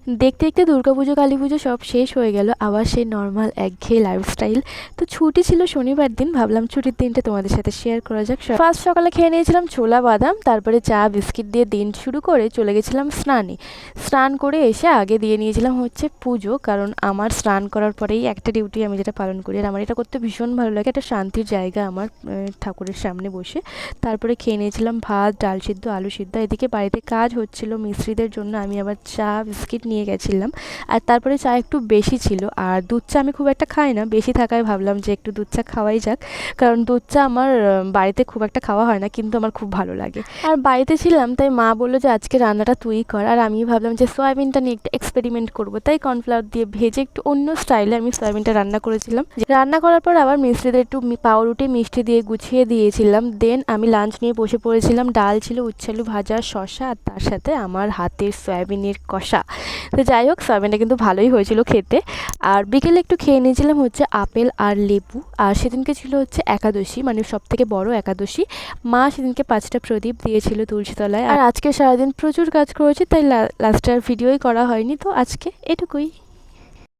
দেখতে দেখতে দুর্গাপুজো কালী পুজো সব শেষ হয়ে গেল, আবার সেই নর্মাল একঘেয়ে লাইফস্টাইল। তো ছুটি ছিল শনিবার দিন, ভাবলাম ছুটির দিনটা তোমাদের সাথে শেয়ার করা যাক। ফার্স্ট সকালে খেয়ে নিয়েছিলাম ছোলা বাদাম, তারপরে চা বিস্কিট দিয়ে দিন শুরু করে চলে গেছিলাম স্নানে। স্নান করে এসে আগে দিয়ে নিয়েছিলাম হচ্ছে পুজো, কারণ আমার স্নান করার পরেই একটা ডিউটি আমি যেটা পালন করি, আর আমার এটা করতে ভীষণ ভালো লাগে, একটা শান্তির জায়গা আমার ঠাকুরের সামনে বসে। তারপরে খেয়ে নিয়েছিলাম ভাত, ডাল সিদ্ধ, আলু সিদ্ধ। এদিকে বাড়িতে কাজ হচ্ছিল মিস্ত্রিদের জন্য, আমি আবার চা বিস্কিট নিয়ে গেছিলাম। আর তারপরে চা একটু বেশি ছিল, আর দুধ চা আমি খুব একটা খাই না, বেশি থাকায় ভাবলাম যে একটু দুধ চা খাওয়াই যাক, কারণ দুধ চা আমার বাড়িতে খুব একটা খাওয়া হয় না, কিন্তু আমার খুব ভালো লাগে। আর বাড়িতে ছিলাম তাই মা বললো যে আজকে রান্নাটা তুই কর, আর আমি ভাবলাম যে সয়াবিনটা নিয়ে একটু এক্সপেরিমেন্ট করবো, তাই কর্নফ্লাওয়ার দিয়ে ভেজে একটু অন্য স্টাইলে আমি সয়াবিনটা রান্না করেছিলাম। রান্না করার পর আবার মিস্ত্রিদের একটু পাউরুটি মিষ্টি দিয়ে গুছিয়ে দিয়েছিলাম। দেন আমি লাঞ্চ নিয়ে বসে পড়েছিলাম। ডাল ছিল, উচ্ছে আলু ভাজা, শসা, আর তার সাথে আমার হাতের সয়াবিনের কষা। তো যাই হোক, সয়াবিনটা কিন্তু ভালোই হয়েছিল খেতে। আর বিকেলে একটু খেয়ে নিয়েছিলাম হচ্ছে আপেল আর লেবু। আর সেদিনকে ছিল হচ্ছে একাদশী, মানে সব থেকে বড় একাদশী। মা সেদিনকে 5টা প্রদীপ দিয়েছিল তুলসীতলায়। আর আজকে সারাদিন প্রচুর কাজ করেছি, তাই লাস্টে আর ভিডিওই করা হয়নি। তো আজকে এটুকুই।